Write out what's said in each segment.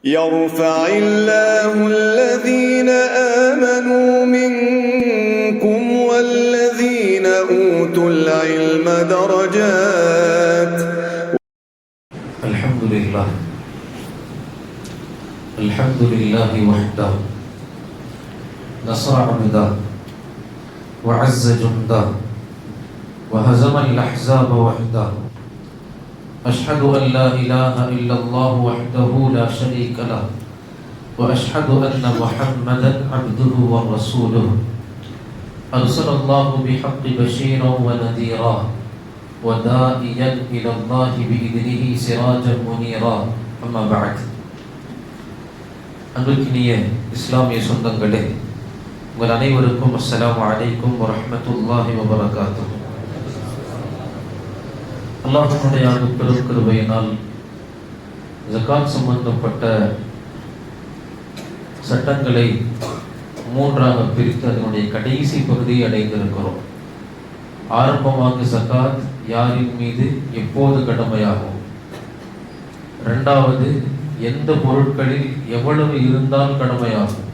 يرفع الله الذين آمنوا منكم والذين أوتوا العلم درجات. الحمد لله وحده نصر عبده وعز جنده وهزم الأحزاب وحده. أشهد أن لا إله إلا الله وحده لا شريك له وأشهد أن محمدا عبده ورسوله أرسل الله بحق بشيرا ونذيرا وداعيا إلى الله بإذنه سراجا منيرا. أما بعد. அன்பிற்கினிய இஸ்லாமிய சொந்தங்களே, உங்கள் அனைவருக்கும் அஸ்ஸலாமு அலைக்கும் வரஹ்மத்துல்லாஹி வபரகாத்துஹு. அல்லாஹ்வுடைய பெரும் கிருபையினால் ஜகாத் சம்பந்தப்பட்ட சட்டங்களை மூன்றாக பிரித்து அதனுடைய கடைசி பகுதியை அடைந்திருக்கிறோம். ஆரம்பமாக ஜகாத் யாரின் மீது எப்போது கடமையாகும், இரண்டாவது எந்த பொருட்களில் எவ்வளவு இருந்தால் கடமையாகும்,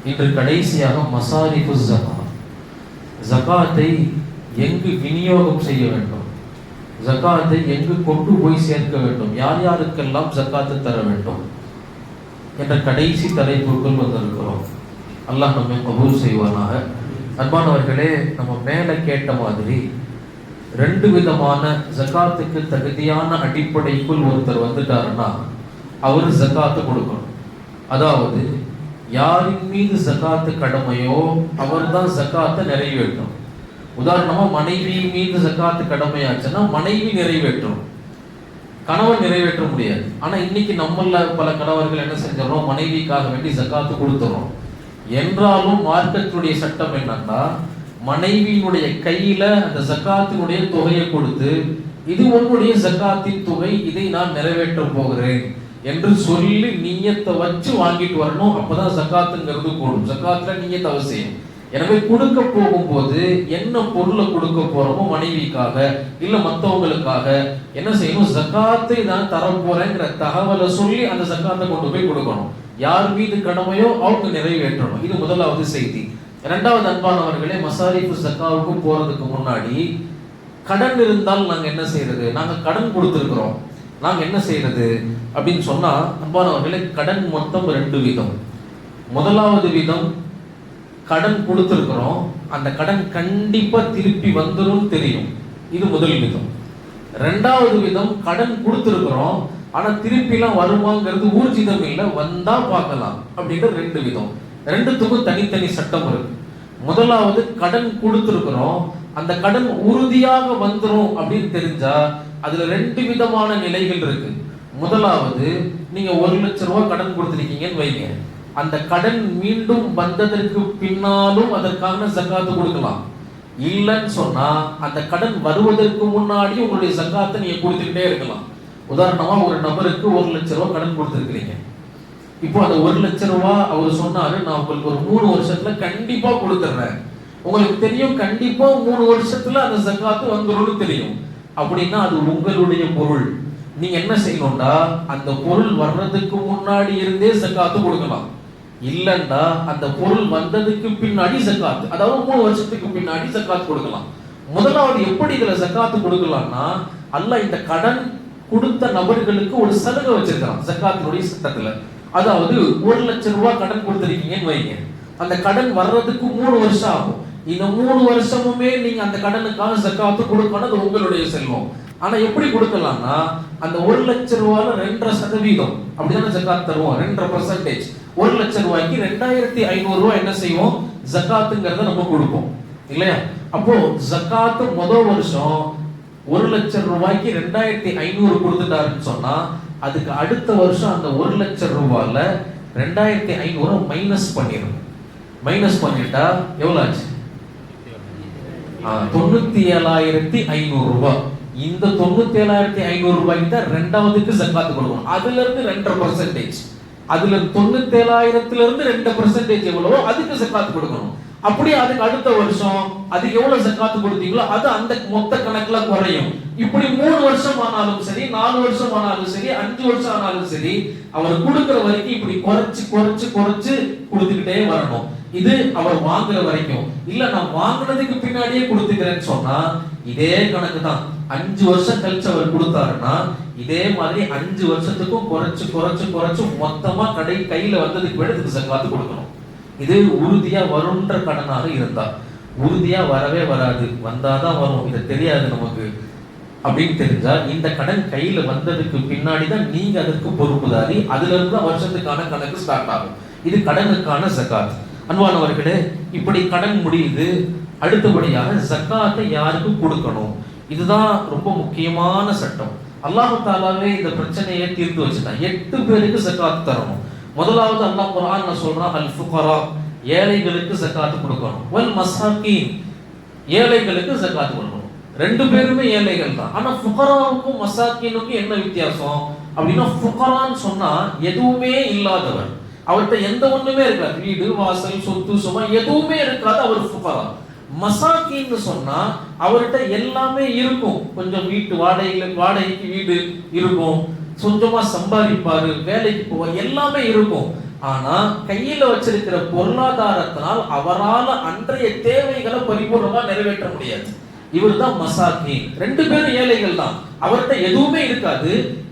இன்று கடைசியாக மசாரிஃபு ஜகாத், ஜகாத்தை எங்கு விநியோகம் செய்ய வேண்டும், ஜகாத்தை எங்கு கொண்டு போய் சேர்க்க வேண்டும், யார் யாருக்கெல்லாம் ஜகாத்து தர வேண்டும் என்ற கடைசி தலைப்புக்குள் வந்திருக்கிறோம். அல்லாஹ் நம்மை கபூல் செய்வானாக. அன்பானவர்களே, நம்ம மேலே கேட்ட மாதிரி ரெண்டு விதமான ஜகாத்துக்கு தகுதியான அடிப்படைக்குள் ஒருத்தர் வந்துட்டாருன்னா அவர் ஜகாத்து கொடுக்கணும். அதாவது யாரின் மீது ஜகாத்து கடமையோ அவர் தான் ஜகாத்தை நிறைவேற்றும். உதாரணமா மனைவி மீது ஜகாத்து கடமையாச்சுன்னா மனைவி நிறைவேற்றும், கணவன் நிறைவேற்ற முடியாது. ஆனா இன்னைக்கு நம்மள பல கணவர்கள் என்ன செஞ்சிடறோம், மனைவிக்காக வேண்டி ஜகாத்து கொடுத்துறோம். என்றாலும் மார்க்கத்துடைய சட்டம் என்னன்னா, மனைவியினுடைய கையில அந்த ஜகாத்தினுடைய தொகையை கொடுத்து, இது உன்னுடைய ஜகாத்தின் தொகை, இதை நான் நிறைவேற்ற போகிறேன் என்று சொல்லி நியத்தை வச்சு வாங்கிட்டு வரணும். அப்பதான் ஜகாத்துங்கிறது கூடும். ஜகாத்துல நியத் அவசியம். எனவே கொடுக்க போகும்போது என்ன பொருளை கொடுக்க போறோமோ, மனைவிக்காக இல்ல மற்றவங்களுக்காக என்ன செய்யணும், ஜகாத்தை நான் தர போறேங்கிற தகவலை சொல்லி அந்த ஜகாத்தை கொண்டு போய் கொடுக்கணும். யார் மீது கடமையோ அவங்க நிறைவேற்றணும். இது முதலாவது செய்தி. இரண்டாவது, அன்பானவர்களே, மசாரிஃபு ஜகாவுக்கு போறதுக்கு முன்னாடி கடன் இருந்தால் நாங்க என்ன செய்யறது, நாங்க கடன் கொடுத்திருக்கிறோம், நாங்க என்ன செய்யறது அப்படின்னு சொன்னா, அன்பானவர்களே, கடன் மொத்தம் ரெண்டு விதம். முதலாவது விதம், கடன் கொடுத்திருக்கிறோம், அந்த கடன் கண்டிப்பா திருப்பி வந்துடும் தெரியும், இது முதல் விதம். ரெண்டாவது விதம், கடன் கொடுத்திருக்கிறோம் ஆனா திருப்பிலாம் வருமாங்கிறது ஊர்ஜிதம் இல்லை, வந்தா பார்க்கலாம் அப்படின்ற ரெண்டு விதம். ரெண்டுத்துக்கும் தனித்தனி சட்டம் இருக்கு. முதலாவது, கடன் கொடுத்திருக்கிறோம், அந்த கடன் உறுதியாக வந்துடும் அப்படின்னு தெரிஞ்சா அதுல ரெண்டு விதமான நிலைகள் இருக்கு. முதலாவது, நீங்க 1 லட்சம் ரூபாய் கடன் கொடுத்திருக்கீங்கன்னு வைங்க, அந்த கடன் மீண்டும் வந்ததற்கு பின்னாலும் அதற்கான ஜகாத்து கொடுக்கலாம். இல்லைன்னு சொன்னா அந்த கடன் வருவதற்கு முன்னாடி உங்களுடைய ஜகாத்தை நீங்க கொடுத்துக்கிட்டே இருக்கலாம். உதாரணமா, ஒரு நபருக்கு 1 லட்சம் ரூபாய் கடன் கொடுத்துருக்கிறீங்க. இப்போ அந்த 1 லட்சம் ரூபாய் அவர் சொன்னாரு, நான் உங்களுக்கு ஒரு 3 வருஷத்துல கண்டிப்பா கொடுத்துறேன். உங்களுக்கு தெரியும் கண்டிப்பா 3 வருஷத்துல அந்த ஜகாத்து வந்துடும் தெரியும். அப்படின்னா அது உங்களுடைய பொருள். நீங்க என்ன செய்யணும்டா, அந்த பொருள் வர்றதுக்கு முன்னாடி இருந்தே ஜகாத்து கொடுக்கலாம். இல்லண்டா அந்த பொருள் வந்ததுக்கு பின்னாடி ஜகாத், அதாவது 3 வருஷத்துக்கு பின்னாடி ஜகாத் கொடுக்கலாம். முதலாவது எப்படி இதுல ஜகாத் கொடுக்கலாம்னா, அல்லாஹ் இந்த கடன் கொடுத்த நபர்களுக்கு ஒரு சலுகை வச்சிருக்கான் ஜகாத்தினுடைய சட்டத்துல. அதாவது 1 லட்சம் ரூபாய் கடன் கொடுத்திருக்கீங்கன்னு வைங்க, அந்த கடன் வர்றதுக்கு 3 வருஷம் ஆகும். இந்த 3 வருஷமுமே நீங்க அந்த கடனுக்கான ஜகாத்து கொடுக்கணும், அது உங்களுடைய செல்வம். ஆனா எப்படி கொடுக்கலாம்னா, அந்த 1 லட்சம் ரூபாயில 2.5% அப்படிதானே ஜகாத் தருவோம், 2%. 1 லட்சம் ரூபாய்க்கு 2500 ரூபாய் என்ன செய்வோம், ஜகாத்துங்கிறத நம்ம கொடுப்போம் இல்லையா? அப்போ ஜகாத்து முதல் வருஷம் 1 லட்சம் ரூபாய்க்கு 2500 கொடுத்துட்டாருன்னு சொன்னா, அதுக்கு அடுத்த வருஷம் அந்த 1 லட்சம் ரூபாயில 2500 மைனஸ் பண்ணிடும். மைனஸ் பண்ணிட்டா எவ்வளவு ஆச்சு, 97,500 ரூபாய். இந்த 97,500 ரூபாய்க்கு தான் ரெண்டாவதுக்கு ஜகாத்து கொடுக்கணும். அதுல இருந்து 2%, அதுல 97,000 2% எவ்வளவோ அதுக்கு ஜகாத்து கொடுக்கணும். அப்படியே அதுக்கு அடுத்த வருஷம் அதுக்கு எவ்வளவு ஜக்காத்து கொடுத்தீங்களோ அது அந்த மொத்த கணக்குல குறையும். இப்படி 3 வருஷம் ஆனாலும் சரி, 4 வருஷம் ஆனாலும் சரி, 5 வருஷம் ஆனாலும் சரி, அவர் கொடுக்கிற வரைக்கும் இப்படி குறைச்சு குறைச்சு குறைச்சு கொடுத்துக்கிட்டே வரணும். இது அவர் வாங்குற வரைக்கும். இல்ல நான் வாங்குனதுக்கு பின்னாடியே கொடுத்துக்கிறேன்னு சொன்னா இதே கணக்கு தான். 5 வருஷம் கழிச்சு அவர் கொடுத்தாருன்னா இதே மாதிரி 5 வருஷத்துக்கும் குறைச்சு குறைச்சு குறைச்சு மொத்தமா கையில வந்ததுக்கு பிறகு ஜக்காத்து கொடுக்கணும். இது உறுதியா வரும்ன்ற கடனாக இருந்தா. உறுதியா வரவே வராது, வந்தாதான் வரும், இது தெரியாது நமக்கு அப்படின்னு தெரிஞ்சா இந்த கடன் கையில வந்ததுக்கு பின்னாடி தான் நீங்க அதற்கு பொறுப்புதாரி. அதுல இருந்து தான் வருஷத்துக்கான கணக்கு ஸ்டார்ட் ஆகும். இது கடனுக்கான ஜக்காத். அன்பானவர்களே, இப்படி கடன் முடியுது. அடுத்தபடியாக ஜக்காத்தை யாருக்கு கொடுக்கணும், இதுதான் ரொம்ப முக்கியமான சட்டம். அல்லாஹ் தஆலாவே இந்த பிரச்சனையை தீர்த்து வச்சுட்டான். 8 பேருக்கு ஜக்காத் தரணும். முதலாவது அல்லாஹ் குர்ஆன்ல சொல்றான், அல் ஃபுகரா, ஏழைகளுக்கு ஜக்காத் கொடுக்கணும். வல் மசாகீன், ஏழைகளுக்கு ஜக்காத் கொடுக்கணும். 2 பேருமே ஏழைகள் தான். ஆனா ஃபுகராவுக்கும் மசாகீனுக்கும் என்ன வித்தியாசம் அப்படின்னா, ஃபுகரான்னு சொன்னா எதுவுமே இல்லாதவர், அவர்கிட்ட எந்த ஒண்ணுமே இருக்காது, வீடு வாசல் சொத்து சும்மா எதுவுமே இருக்காது, அவர் ஃபுகரா. மசாகீன்னு சொன்னா அவர்கிட்ட எல்லாமே இருக்கும், கொஞ்சம் வீட்டு வாடகைக்கு வீடு இருக்கும், சொந்தமா சம்பாதிப்பாரு, வேலைக்கு போவார், எல்லாமே இருக்கும். ஆனா கையில வச்சிருக்கிற பொருளாதாரத்தினால் அவரால் அன்றைய தேவைகளை பரிபூர்ணமா நிறைவேற்ற முடியாது. இவர் தான் மசாகீன். 2 பேரும் ஏழைகள் தான், அவர்கிட்ட எதுவுமே இருக்காது.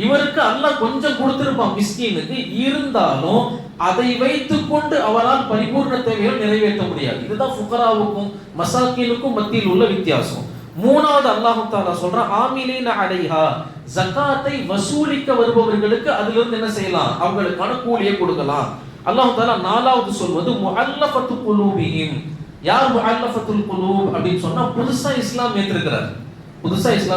இவருக்கு அல்லாஹ் கொஞ்சம் கொடுத்திருப்பான் மிஸ்கீனுக்கு, இருந்தாலும் அதை வைத்துக் கொண்டு அவரால் பரிபூர்ண தேவைகளை நிறைவேற்ற முடியாது. இதுதான் ஃபுகராவுக்கும் மசாகீனுக்கும் மத்தியில் உள்ள வித்தியாசம். மூணாவது அல்லாஹ் தஆலா சொல்றான், ஆமிலீன அலைஹா, ஜகாத்தை வசூலிக்க வருபவர்களுக்கு அதிலிருந்து என்ன செய்யலாம், அவங்களுக்கான கூலியை கொடுக்கலாம். அல்லாஹ் தஆலா நாலாவது சொல்வது முஅல்லஃபத்து குலூபிஹிம். யார் முஅல்லஃபத்துல் குலூப் அப்படின்னு சொன்னா, புதுசா இஸ்லாம்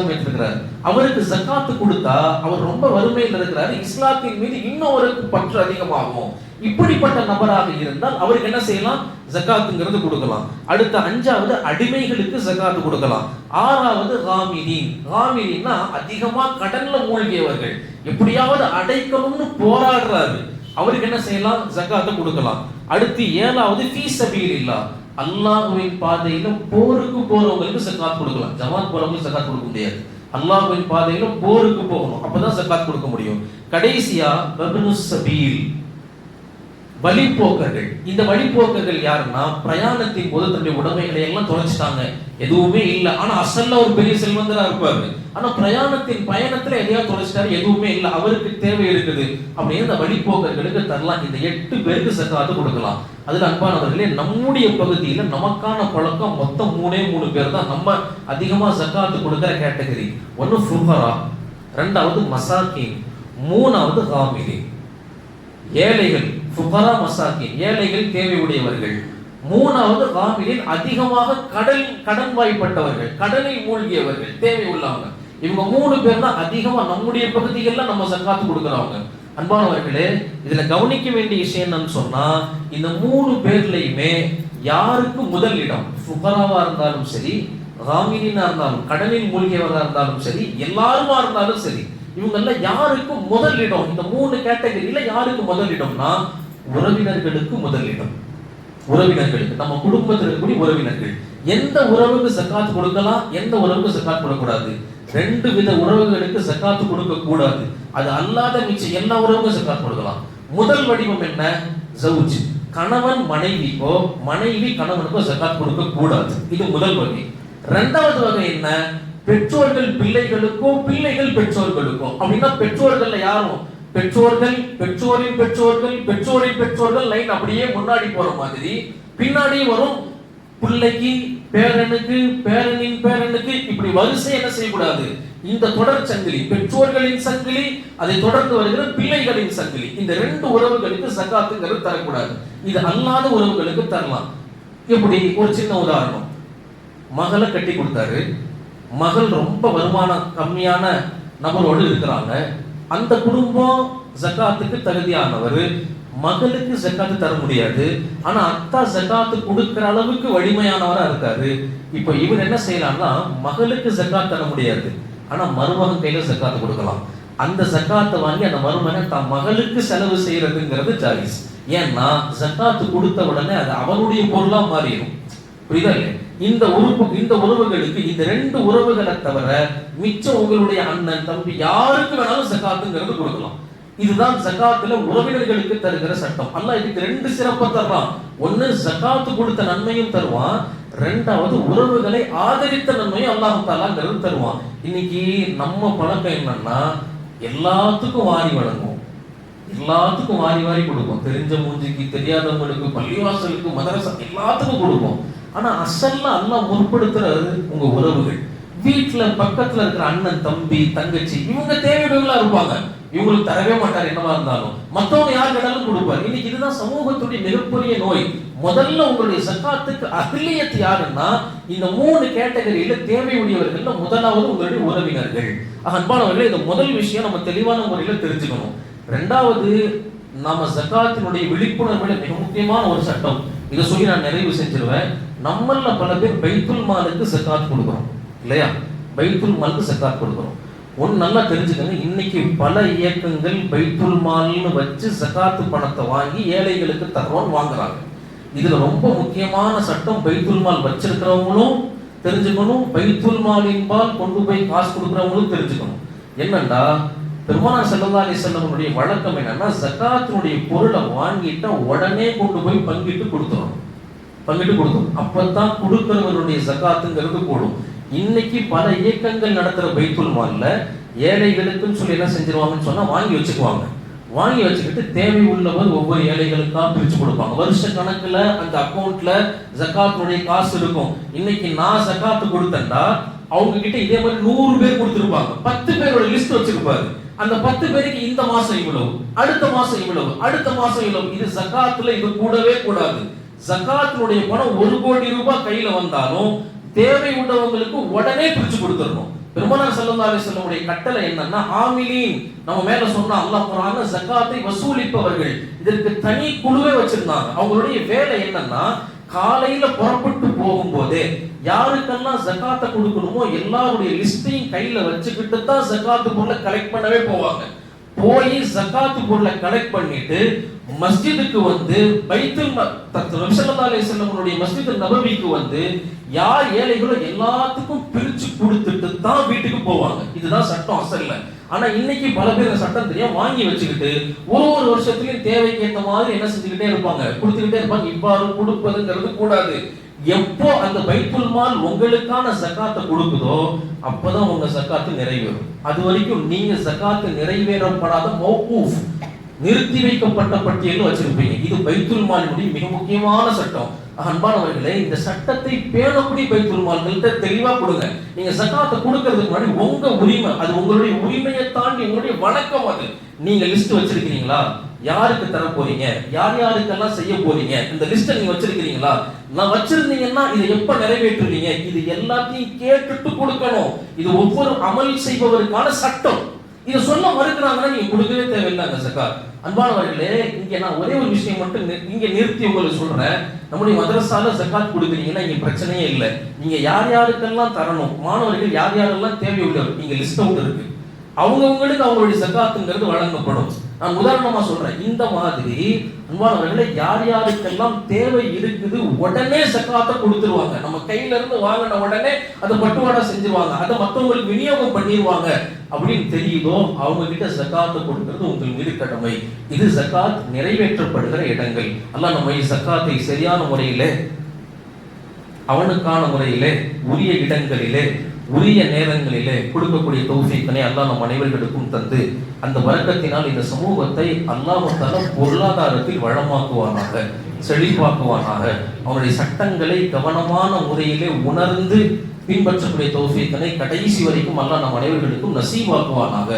ஏற்றிருக்கிறார், அவருக்கு ஜகாத்து கொடுத்தா அவர் ரொம்ப வறுமையில் இருக்கிறார், இஸ்லாத்தின் மீது இன்னும் அவருக்கு பற்று அதிகமாகும். இப்படிப்பட்ட நபராக இருந்தால் அவருக்கு என்ன செய்யலாம், ஜகாத்துங்கிறது கொடுக்கலாம். அடுத்த 5வது அடிமைகளுக்கு ஜகாத்து கொடுக்கலாம். 6வது காமிரீன்னா அதிகமா கடன்ல மூழ்கியவர்கள், எப்படியாவது அடைக்கணும்னு போராடுறாரு, அவருக்கு என்ன செய்யலாம், ஜகாத்தை கொடுக்கலாம். அடுத்து 7வது ஃபீ சபீலில்லாஹ், அல்லாஹ்வின் பாதையில போருக்கு போறவங்களுக்கு ஜகாத் கொடுக்கலாம். ஜமாத் போறவங்களுக்கு ஜகாத் கொடுக்க முடியாது, அல்லாஹ்வின் பாதையில போருக்கு போகணும், அப்பதான் ஜகாத் கொடுக்க முடியும். கடைசியா வப்னுஸ் சபீல், வழிபோக்கர்கள். இந்த வழிபோக்கர்கள் யாருன்னா, பிரயாணத்தின் போது தன்னுடைய உடைமைகளை எல்லாம் தொலைச்சிட்டாங்க, எதுவுமே இல்லை, ஆனா அசல்ல ஒரு பெரிய செல்வந்தரா இருப்பாரு, ஆனா பிரயாணத்தின் பயணத்துல எதையா தொலைச்சிட்டாரு, எதுவுமே இல்லை, அவருக்கு தேவை இருக்குது அப்படின்னு இந்த வழிபோக்கர்களுக்கு தரலாம். இந்த 8 பேருக்கு ஜகாத் கொடுக்கலாம். அதுல அன்பானவர்களே, நம்முடைய பகுதியில நமக்கான பழக்கம் மொத்தம் 3 பேர் தான் நம்ம அதிகமா ஜகாத் கொடுக்கிற கேட்டகரி. ஒன்னு ஃபுகரா, 2வது மசாகீன், 3வது காமிரீன். ஏழைகள், ஃபுகரா மசாகீன், ஏழைகள் தேவை உடையவர்கள். 3வது காமிரீன், அதிகமாக கடன் வாய்ப்பட்டவர்கள், கடனில் மூழ்கியவர்கள், தேவை உள்ளவங்க. இவங்க 3 பேர் தான் அதிகமா நம்முடைய பகுதிகளில் நம்ம ஜகாத் கொடுக்கிறவங்க. அன்பானவர்களே, இதுல கவனிக்க வேண்டிய விஷயம் என்னன்னு சொன்னா, இந்த 3 பேர்லயுமே யாருக்கு முதல் இடம், ஃபுகராவா இருந்தாலும் சரி, காமிரீனா இருந்தாலும், கடனில் மூழ்கியவராக இருந்தாலும் சரி, எல்லாருமா இருந்தாலும் சரி, இவங்கள யாருக்கு முதல் இடம், இந்த 3 கேட்டகரியில யாருக்கு முதல் இடம்னா, உறவினர்களுக்கு முதல் இடம். உறவினர்களுக்கு, நம்ம குடும்பத்தில் இருக்கக்கூடிய உறவினர்கள். எந்த உறவுக்கு ஜகாத் கொடுக்கலாம், எந்த உறவுக்கு ஜகாத் கொடுக்கக்கூடாது, 2 வித உறவுகளுக்கு ஜகாத் கொடுக்க கூடாது. அது அல்லாத மிச்சம் எல்லா உறவுக்கும் ஜகாத் கொடுக்கலாம். முதல் வடிவம் என்ன, ஜவுஜ், கணவன் மனைவிக்கோ, மனைவி கணவனுக்கோ ஜகாத் கொடுக்க கூடாது, இது முதல் வகை. 2வது வகை என்ன, பெற்றோர்கள் பிள்ளைகளுக்கோ, பிள்ளைகள் பெற்றோர்களுக்கோ. அப்படின்னா பெற்றோர்கள்ல யாரும், பெற்றோர்கள், பெற்றோரின் பெற்றோர்கள், பெற்றோரின் பெற்றோர்கள், லைன் அப்படியே முன்னாடி போற மாதிரி பின்னாடி வரும், பிள்ளைக்கு, பேரனுக்கு, பேரனின் பேரனுக்கு, இப்படி வரிசை என்ன செய்யக்கூடாது. இந்த தொடர் சங்கிலி, பெற்றோர்களின் சங்கிலி, அதை தொடர்ந்து வருகிற பிள்ளைகளின் சங்கிலி, இந்த 2 உறவுகளுக்கு ஜகாத்துங்கிறது தரக்கூடாது. இது அல்லாத உறவுகளுக்கு தரலாம். எப்படி, ஒரு சின்ன உதாரணம், மகளை கட்டி கொடுத்தாரு, மகள் ரொம்ப வருமானம் கம்மியான நபரோடு இருக்கிறாங்க, அந்த குடும்பம் ஜகாத்துக்கு தகுதியானவர், மகளுக்கு ஜகாத்து தர முடியாது, ஆனா அத்தா ஜகாத்து கொடுக்கிற அளவுக்கு வலிமையானவரா இருக்காரு. இப்ப இவர் என்ன செய்யலாம்னா, மகளுக்கு ஜகாத் தர முடியாது, ஆனா மருமகன் கையில ஜகாத்து கொடுக்கலாம். அந்த ஜகாத்தை வாங்கி அந்த மருமகன் தன் மகளுக்கு செலவு செய்யறதுங்கிறது ஜாயிஸ். ஏன்னா ஜக்காத்து கொடுத்த உடனே அது அவனுடைய பொருளா மாறிடும். புரியுதா இல்லையா? இந்த உறவுகளுக்கு, இந்த 2 உறவுகளை தவிர மிச்சம் உங்களுடைய அண்ணன் தம்பி யாருக்கு வேணாலும் ஜக்காத்துங்கிறது கொடுக்கலாம். இதுதான் ஜக்காத்துல உறவினர்களுக்கு தருகிற சட்டம். அல்லாஹ் இதுக்கு 2 சிறப்பை தர்றான். ஒன்னு ஜக்காத்து கொடுத்த நன்மையும் தருவான், 2வது உறவுகளை ஆதரித்த நன்மையும் அல்லாஹ் தஆலாங்கிறது தருவான். இன்னைக்கு நம்ம பழக்கம் என்னன்னா எல்லாத்துக்கும் வாரி வழங்குவோம், எல்லாத்துக்கும் வாரி வாரி கொடுப்போம். தெரிஞ்ச மூஞ்சிக்கு, தெரியாதவங்களுக்கு, பள்ளிவாசலுக்கு, மதரசா எல்லாத்துக்கும் கொடுப்போம். ஆனா அசல்ல அல்லாஹ் முற்படுத்துறது உங்க உறவுகள். வீட்டுல பக்கத்துல இருக்கிற அண்ணன் தம்பி தங்கச்சி இவங்க தேவையுள்ளவங்களா இருப்பாங்க, இவங்களுக்கு தரவே மாட்டார் என்னவா இருந்தாலும், மத்தவங்க யார் கேட்டாலும் கொடுப்பார். இன்னைக்கு இதுதான் சமூகத்துடைய மிகப்பெரிய நோய். முதல்ல உங்களுடைய ஜக்காத்துக்கு அஹ்லியத் யாருன்னா இந்த 3 கேட்டகரியில தேவையுடையவர்கள். முதலாவது உங்களுடைய உறவினர்கள். அன்பானவர்களே, இந்த முதல் விஷயம் நம்ம தெளிவான முறையில தெரிஞ்சுக்கணும். 2வது, நாம ஜக்காத்தினுடைய விழிப்புணர்வுல மிக முக்கியமான ஒரு சட்டம். இதை சொல்லி நான் நிறைவு செஞ்சிருவேன். நம்மள பல பேர் பைத்துல் மாலுக்கு ஜக்காத் கொடுக்கிறோம் இல்லையா? பைத்துல் மாலுக்கு ஜக்காத் கொடுக்கிறோம். ஒன்னு நல்லா தெரிஞ்சுக்கங்க, இன்னைக்கு பல இயக்கங்கள் பைத்துல் மால்னு வச்சு ஜக்காத்து பணத்தை வாங்கி ஏழைகளுக்கு தர்றோம்னு வாங்குறாங்க. இதுல ரொம்ப முக்கியமான சட்டம் பைத்துல் மால் வச்சிருக்கிறவங்களும் தெரிஞ்சுக்கணும், பைத்துல் மாலின்பால் கொண்டு போய் காசு கொடுக்கிறவங்களும் தெரிஞ்சுக்கணும். என்னண்டா, பெருமானார் ஸல்லல்லாஹு அலைஹி வஸல்லம் வழக்கம் என்னன்னா ஜக்காத்தினுடைய பொருளை வாங்கிட்டா உடனே கொண்டு போய் பங்கிட்டு கொடுத்துரும். அப்பதான் கொடுக்கிறவருடைய ஜக்காத்துங்கிறது கூடும். இன்னைக்கு பல இயக்கங்கள் நடத்துற பைத்துல் மால்ல ஏழைகளுக்குன்னு சொல்லி என்ன செஞ்சிருவாங்கன்னு சொன்னா வாங்கி வச்சுக்குவாங்க. வாங்கி வச்சுக்கிட்டு தேவை உள்ளவர் ஒவ்வொரு ஏழைகளுக்கா பிரிச்சு கொடுப்பாங்க. வருஷ கணக்குல அந்த அக்கௌண்ட்ல ஜக்காத்துடைய காசு இருக்கும். இன்னைக்கு நான் ஜக்காத்து கொடுத்தேன்டா, அவங்க கிட்ட இதே மாதிரி 100 பேர் கொடுத்திருப்பாங்க. 10 பேரோட லிஸ்ட் வச்சிருப்பாரு. அந்த 10 பேருக்கு இந்த மாசம் இவ்வளவு, அடுத்த மாசம் இவ்வளவு, அடுத்த மாசம் இவ்வளவு. இது ஜக்காத்துல இது கூடவே கூடாது. ஜக்காத்தினுடைய பணம் 1 கோடி ரூபாய் கையில வந்தாலும் தேவை உள்ளவங்களுக்கு உடனே பிரிச்சு கொடுத்துடணும். பெருமானார் ஸல்லல்லாஹு அலைஹி வஸல்லம் கட்டளை என்னன்னா, ஆமிலீன், நம்ம மேல சொன்ன அல்லாஹ் குர்ஆன்ல ஜக்காத்தை வசூலிப்பவர்கள், இதற்கு தனி குழுவே வச்சிருந்தாங்க. அவங்களுடைய வேலை என்னன்னா, காலையில புறப்பட்டு போகும்போதே யாருக்கெல்லாம் ஜக்காத்தை கொடுக்கணுமோ எல்லாருடைய லிஸ்டையும் கையில வச்சுக்கிட்டு தான் ஜக்காத்து பொருளை கலெக்ட் பண்ணவே போவாங்க. போய் ஜக்காத்து பொருளை கலெக்ட் பண்ணிட்டு மஸ்ஜிதுக்கு வந்து பைத்துல் நபி ஸல்லல்லாஹு அலைஹி வஸல்லம் மஸ்ஜித் நபவிக்கு வந்து யார் ஏழைகளோ எல்லாத்துக்கும் பிரிச்சு கொடுத்துட்டு தான் வீட்டுக்கு போவாங்க. இதுதான் சட்டம் அசல்ல. ஆனா இன்னைக்கு பல பேர் சட்டம் தெரியாம வாங்கி வச்சுக்கிட்டு ஒரு வருஷத்துலயும் தேவைக்கு ஏற்ற மாதிரி என்ன செஞ்சுக்கிட்டே இருப்பாங்க, கொடுத்துக்கிட்டே இருப்பாங்க. இவ்வாறு கொடுப்பதுங்கிறது கூடாது. எப்போ அந்த பைத்துல் மால் உங்களுக்கான ஜக்காத்தை கொடுக்குதோ அப்பதான் உங்க ஜக்காத்து நிறைவேறும். அது வரைக்கும் நீங்க ஜக்காத்து நிறைவேறப்படாத மௌகூஃப், நிறுத்தி வைக்கப்பட்ட பட்டியல் வச்சிருப்பீங்க. இது பைத்துல் மாலினுடைய மிக முக்கியமான சட்டம். அன்பானவர்களே, இந்த சட்டத்தை பேணக்கூடிய பைத்துல் மால்கள்ட்ட தெளிவா கொடுங்க. நீங்க ஜக்காத்தை கொடுக்கிறதுக்கு முன்னாடி உங்க உரிமை, அது உங்களுடைய உரிமையை தாண்டி உங்களுடைய வணக்கம். அது நீங்க லிஸ்ட் வச்சிருக்கீங்களா, யாருக்கு தர போறீங்க, யார் யாருக்கெல்லாம் செய்ய போறீங்க, இந்த லிஸ்ட்டை நீங்க வச்சிருக்கீங்களா? நான் வச்சிருந்தீங்கன்னா இதை எப்ப நிறைவேற்றுவீங்க, இது எல்லாத்தையும் கேட்டுட்டு கொடுக்கணும். இது ஒவ்வொரு அமல் செய்பவருக்கான சட்டம். இதை சொல்ல மறுக்கிறாங்கன்னா நீங்க கொடுக்கவே தேவையில்லை அந்த ஜக்காத். அன்பானவர்களே, இங்க நான் ஒரே ஒரு விஷயம் மட்டும் இங்க நிறுத்தி உங்களுக்கு சொல்றேன். நம்முடைய மதரசால ஜக்காத் கொடுக்குறீங்கன்னா இங்க பிரச்சனையே இல்லை. நீங்க யார் யாருக்கெல்லாம் தரணும், மாணவர்கள் யார் யாரெல்லாம் தேவையுள்ளவர், இங்க லிஸ்ட் அவுட் இருக்கு. அவங்கவுங்களுக்கு அவங்களுடைய ஜக்காத்துங்கிறது வழங்கப்படும். நான் உதாரணமா சொல்றேன். இந்த மாதிரி அன்பானவர்களே, யார் யாருக்கெல்லாம் தேவை இருக்குது உடனே ஜக்காத்தை கொடுத்துருவாங்க. நம்ம கையில இருந்து வாங்கின உடனே அதை பட்டுவாடா செஞ்சிருவாங்க, அதை மற்றவங்களுக்கு விநியோகம் பண்ணிடுவாங்க. அப்படின்னு தெரியுதோ அவங்க கிட்ட ஜக்காத்தை கொடுக்கிறது உங்கள் மீது கடமை. இது ஜக்காத் நிறைவேற்றப்படுகிற இடங்கள். அல்லாஹ் நம்ம ஜக்காத்தை சரியான முறையிலே, அவனுக்கான முறையிலே, உரிய இடங்களிலே, உரிய நேரங்களிலே கொடுக்கக்கூடிய தௌஃபீக்கனை அல்லாஹ் நம் அனைவர்களுக்கும் தந்து அந்த வரக்கத்தினால் இந்த சமூகத்தை அல்லாஹ் தஆலா பொருளாதாரத்தில் வளமாக்குவானாக, செழிப்பாக்குவானாக. அவனுடைய சட்டங்களை கவனமான முறையிலே உணர்ந்து பின்பற்றக்கூடிய தௌஃபீக்கனை கடைசி வரைக்கும் அல்லாஹ் நம் அனைவர்களுக்கும் நசீபாக்குவானாக.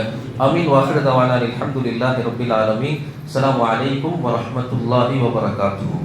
ஆமீன். வாஹிரு தவானா அல்ஹம்துலில்லாஹி ரப்பில் ஆலமீன். அஸ்ஸலாமு அலைக்கும் வரஹ்மத்துல்லாஹி வபரகாத்துஹு.